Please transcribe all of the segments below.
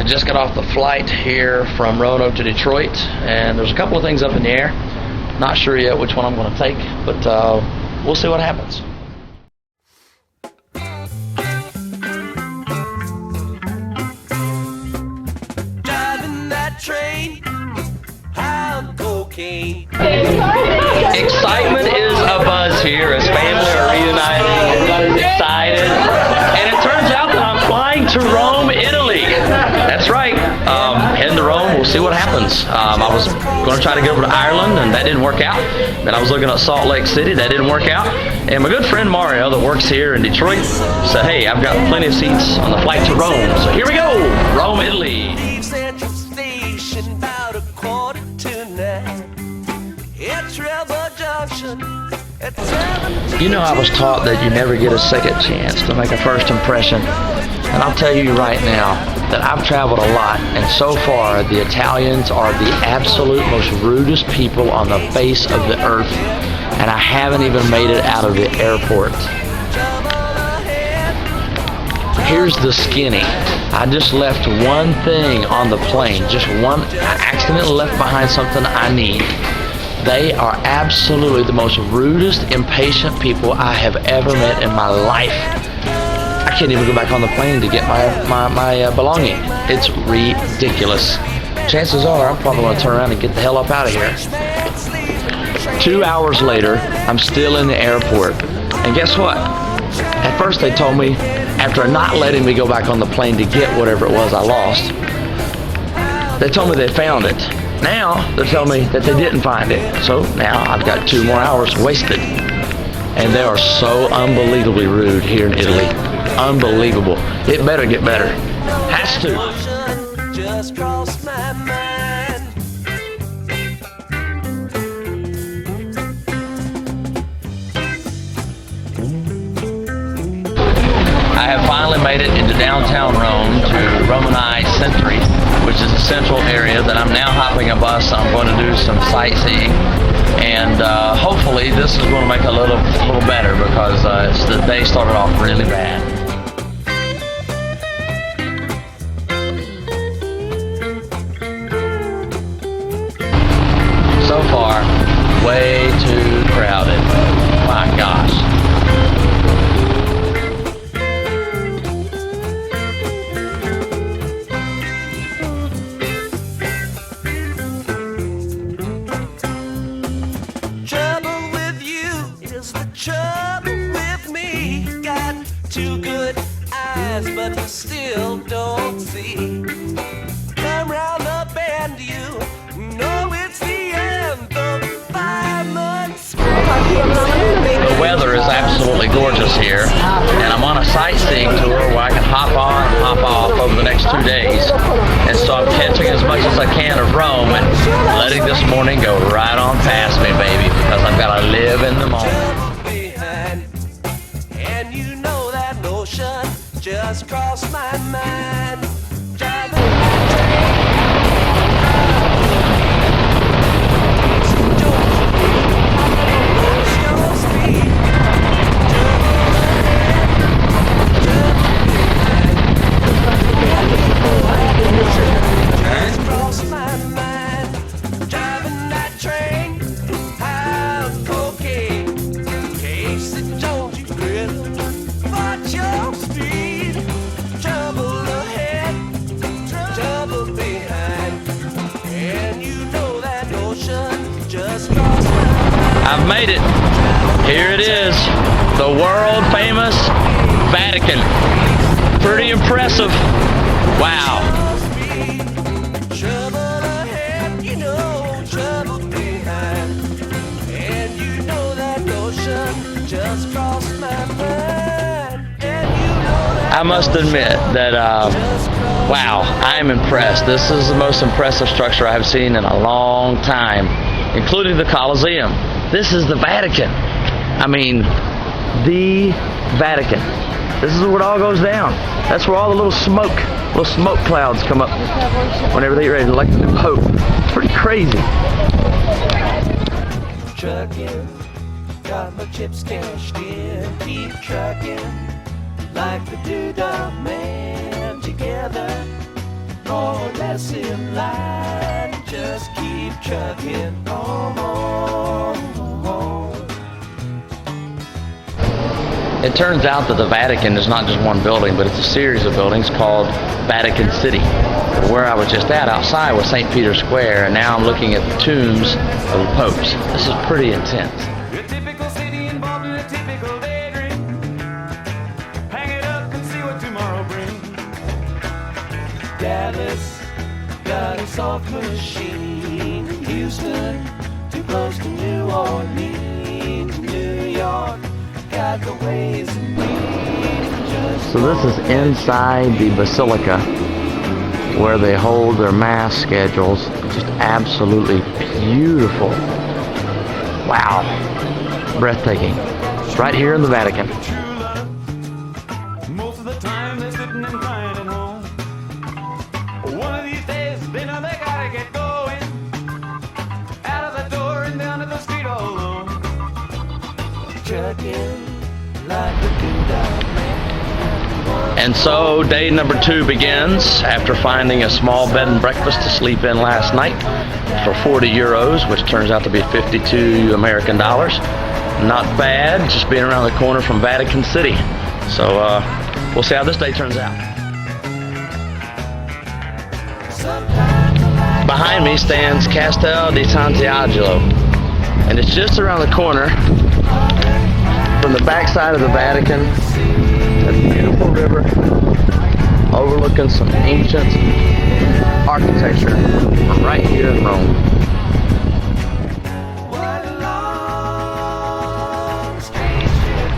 just got off the flight here from Roanoke to Detroit, and there's a couple of things up in the air. Not sure yet which one I'm going to take, but we'll see what happens. Driving that train, I'm cocaine. Excitement is abuzz here as family are reuniting. Everybody's excited, and it turns out that I'm flying to Rome, Italy. That's right. Heading to Rome. We'll see what happens. I was going to try to get over to Ireland, and that didn't work out. Then I was looking at Salt Lake City. That didn't work out. And my good friend Mario, that works here in Detroit, said, "Hey, I've got plenty of seats on the flight to Rome. So here we go, Rome, Italy." Central Station, about 8:45. It's Rebel Junction. You know, I was taught that you never get a second chance to make a first impression. And I'll tell you right now that I've traveled a lot, and so far the Italians are the absolute most rudest people on the face of the earth. And I haven't even made it out of the airport. Here's the skinny. I just left one thing on the plane, just one. I accidentally left behind something I need. They are absolutely the most rudest, impatient people I have ever met in my life. I can't even go back on the plane to get my belonging. It's ridiculous. Chances are I'm probably going to turn around and get the hell up out of here. 2 hours later, I'm still in the airport. And guess what? At first they told me, after not letting me go back on the plane to get whatever it was I lost, they told me they found it. Now they're telling me that they didn't find it. So now I've got 2 more hours wasted. And they are so unbelievably rude here in Italy. Unbelievable. It better get better. Has to. Just crossed my mind. I have finally made it into downtown Rome to Romani Centri, which is a central area that I'm now hopping a bus. I'm going to do some sightseeing, and hopefully this is going to make it a little better, because the day started off really bad. So far, way too crowded. My gosh. Trouble with me, got 2 good eyes, but you still don't see. Come round the bend, you know it's the end of 5 months. The weather is absolutely gorgeous here, and I'm on a sightseeing tour where I can hop on and hop off over the next 2 days. And so I'm catching as much as I can of Rome and letting this morning go right on past me, baby, because I've got to live in the moment. Just crossed my mind. Driving that train, I'm cocaine. Casey Jones, you grip, watch your speed. Trouble ahead, trouble behind, and you know that notion just crossed my mind. I've made it. Here it is, the world famous Vatican. Pretty impressive. Wow. Trouble ahead, you know, trouble behind, and you know that notion just crossed my mind. And you know that I must admit that, wow, I am impressed. This is the most impressive structure I have seen in a long time, including the Colosseum. This is the Vatican. I mean, the Vatican. This is where it all goes down. That's where all the little smoke clouds come up whenever they get ready to elect the new pope. It's pretty crazy. Trucking, got my chips cashed in, keep trucking like the Doodah Man together. more or less in line. Just keep trucking on. It turns out that the Vatican is not just one building, but it's a series of buildings called Vatican City. Where I was just at outside was St. Peter's Square, and now I'm looking at the tombs of the popes. This is pretty intense. A typical city involved in a typical daydream. Hang it up and see what tomorrow brings. Dallas got a soft machine. Houston, too close to New Orleans. New York got the ways and means. Just So this is inside the Basilica where they hold their mass schedules. Just absolutely beautiful. Wow. Breathtaking. Right here in the Vatican. True love. Most of the time they're sitting and crying at home. One of these days they know they gotta get going. Out of the door and down to the street all alone. trucking like a doodah man. And so day number 2 begins after finding a small bed and breakfast to sleep in last night for 40 euros, which turns out to be 52 American dollars. Not bad, just being around the corner from Vatican City. So we'll see how this day turns out. Behind me stands Castel di Sant'Angelo, and it's just around the corner from the backside of the Vatican. A beautiful river overlooking some ancient architecture from right here in Rome.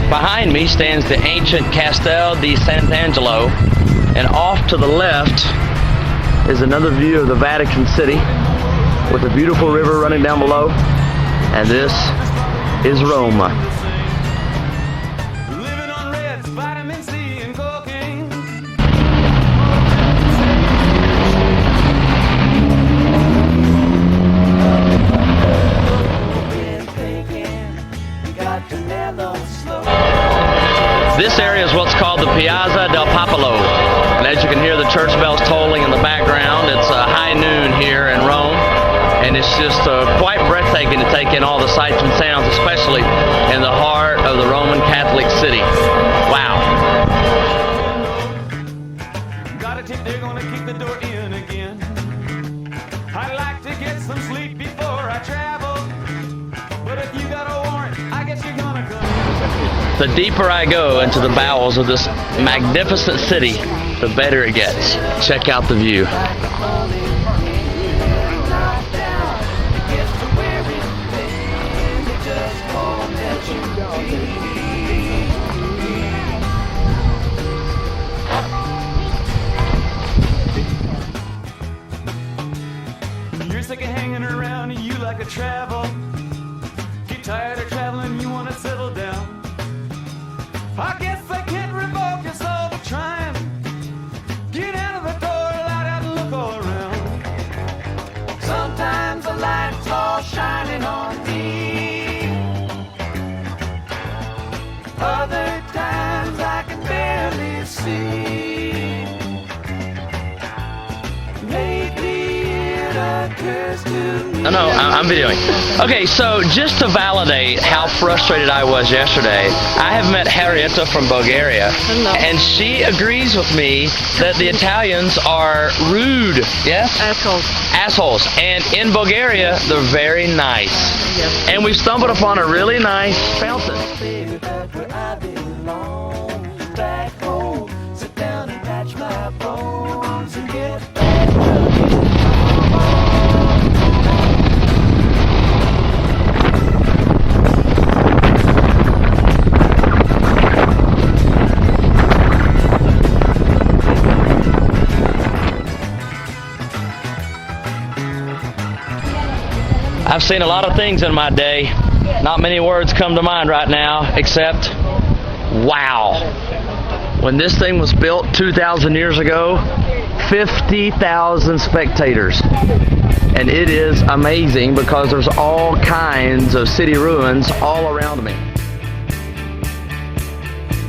Behind me stands the ancient Castel di Sant'Angelo, and off to the left is another view of the Vatican City with a beautiful river running down below, and this is Rome. Living on reds, vitamin C, and cocaine. This area is what's called the Piazza del Popolo, and as you can hear the church bells tolling in the background, it's high noon here in Rome, and it's just quite breathtaking to take in all the sights and sounds, especially in the heart of the Roman Catholic city. Wow. Got a tip, they're gonna kick the door in again. I'd like to get some sleep before I travel, but if you got a warrant, I guess you're gonna come. The deeper I go into the bowels of this magnificent city, the better it gets. Check out the view. You're sick of hanging around and you like to travel. Get tired of traveling, you wanna settle down. I guess I can't revoke your soul for trying. Get out of the door, light out and look all around. Sometimes the light's all shining on me. Other times I can barely see. Lately it occurs to me. No, I'm videoing. Okay, so just to validate how frustrated I was yesterday, I have met Harrietta from Bulgaria. Hello. And she agrees with me that the Italians are rude, yes? Assholes. And in Bulgaria, they're very nice. Yes. And we stumbled upon a really nice fountain. Baby, back where I belong. Back home, sit down and patch my bones and get back to me. I've seen a lot of things in my day. Not many words come to mind right now, except, wow. When this thing was built 2,000 years ago, 50,000 spectators. And it is amazing because there's all kinds of city ruins all around me.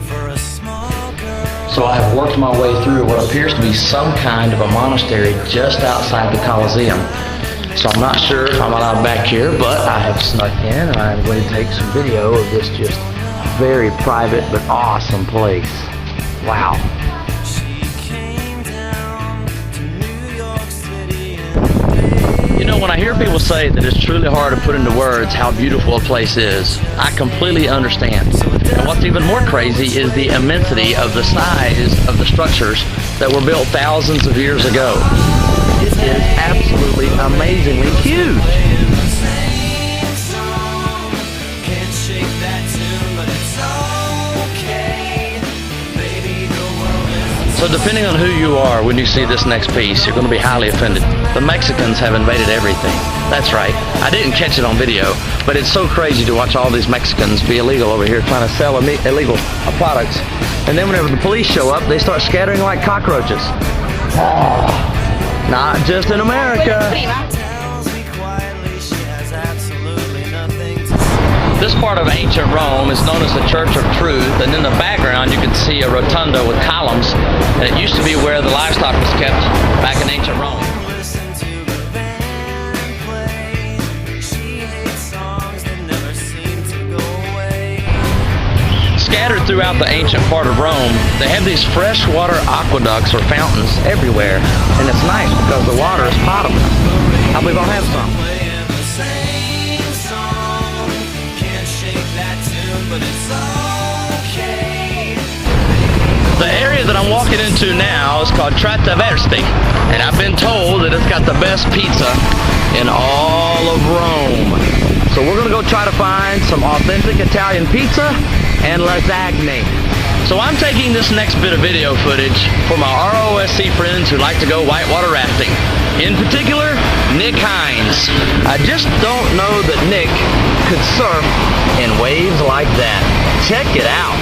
For a small girl So I have worked my way through what appears to be some kind of a monastery just outside the Colosseum. So I'm not sure if I'm allowed back here, but I have snuck in and I'm going to take some video of this just very private but awesome place. Wow. You know, when I hear people say that it's truly hard to put into words how beautiful a place is, I completely understand. And what's even more crazy is the immensity of the size of the structures that were built thousands of years ago. It is absolutely amazingly huge. So depending on who you are when you see this next piece, you're going to be highly offended. The Mexicans have invaded everything. That's right. I didn't catch it on video, but it's so crazy to watch all these Mexicans be illegal over here trying to sell illegal products. And then whenever the police show up, they start scattering like cockroaches. Oh, not just in America. This part of ancient Rome is known as the Church of Truth, and in the background you can see a rotunda with columns, and it used to be where the livestock was kept back in ancient Rome. Scattered throughout the ancient part of Rome, they have these freshwater aqueducts or fountains everywhere, and it's nice because the water is potable. I believe I'll have some. The area that I'm walking into now is called Trattaversti, and I've been told that it's got the best pizza in all of Rome. So we're gonna go try to find some authentic Italian pizza and lasagna. So I'm taking this next bit of video footage for my ROSC friends who like to go whitewater rafting. In particular, Nick Hines. I just don't know that Nick could surf in waves like that. Check it out.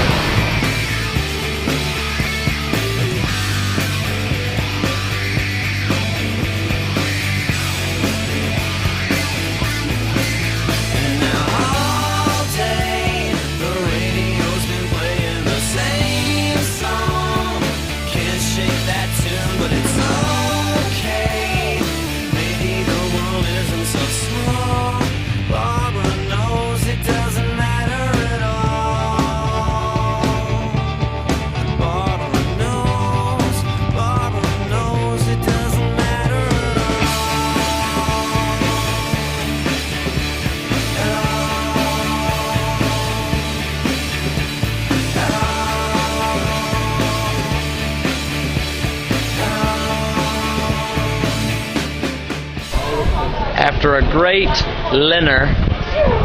After a great dinner,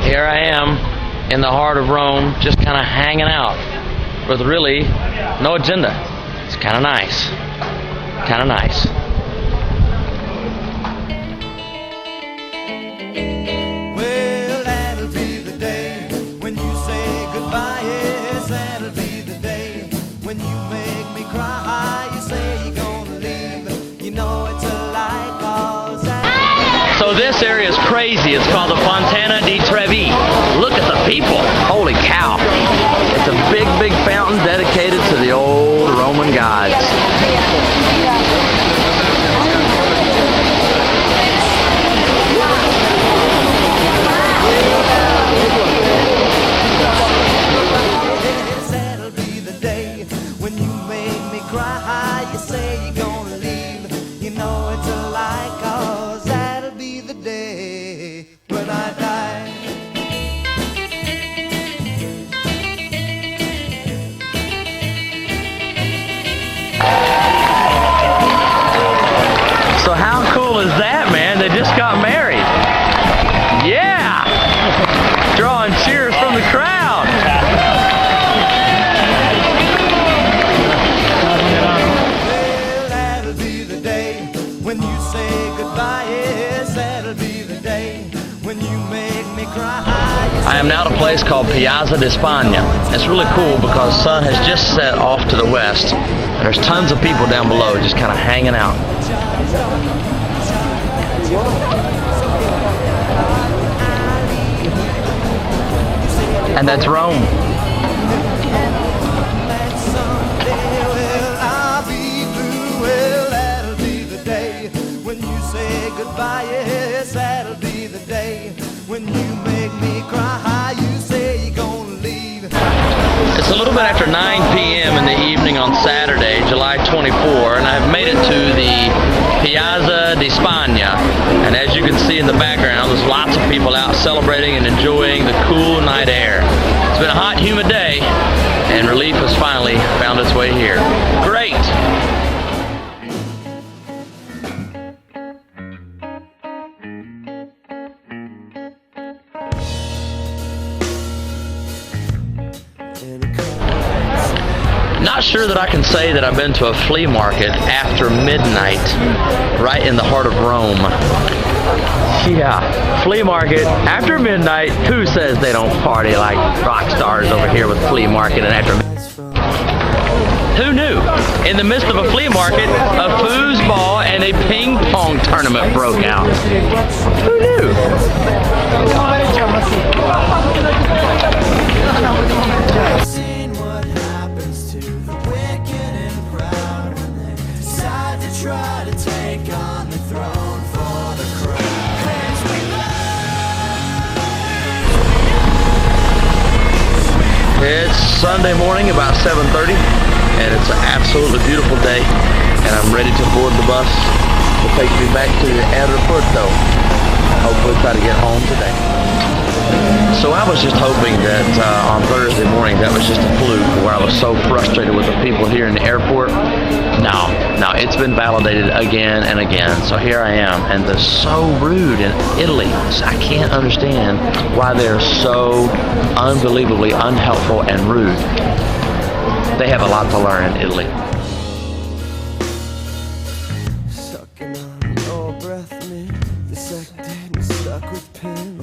here I am in the heart of Rome, just kind of hanging out with really no agenda. It's kind of nice. Kind of nice. Well, that'll be the day when you say goodbye. Yes, that'll be the day when you make me cry. You say you're gonna leave. You know it's a lie, 'cause So this area is crazy. It's called the Fontana di Trevi. Look at the people. Holy cow. It's a big, big fountain dedicated to the old Roman gods. yes, that'll be the day when you make me cry. You say you're gonna leave. You know it's a lie, 'cause that'll be the day when I die. So how cool is that, man? They just got married. Yeah! Drawing cheers from the crowd. Well, that'll be the day when you say goodbye. Yes, that'll be the day when you make me cry. I am now at a place called Piazza di Spagna. It's really cool because the sun has just set off to the west. And there's tons of people down below just kind of hanging out. And that's Rome. That someday, well, It's a little bit after 9 p.m. in the evening on Saturday, July 24, and I've made it to the Piazza di Spagna. And as you can see in the background, there's lots of people out celebrating and enjoying the cool night air. It's been a hot, humid day, and relief has finally found its way here. Great! Not sure that I can say that I've been to a flea market after midnight, right in the heart of Rome. Yeah, flea market after midnight. Who says they don't party like rock stars over here with flea market and after midnight? Who knew? In the midst of a flea market, a foosball and a ping pong tournament broke out. Who knew? Try to take on the throne for the crown. It's Sunday morning, about 7:30, and it's an absolutely beautiful day, and I'm ready to board the bus to take me back to the aeropuerto. Hopefully try to get home today. So I was just hoping that on Thursday morning that was just a fluke where I was so frustrated with the people here in the airport. No, it's been validated again and again. So here I am, and they're so rude in Italy. I can't understand why they're so unbelievably unhelpful and rude. They have a lot to learn in Italy. Sucking on your breath, me dissected and stuck with pins.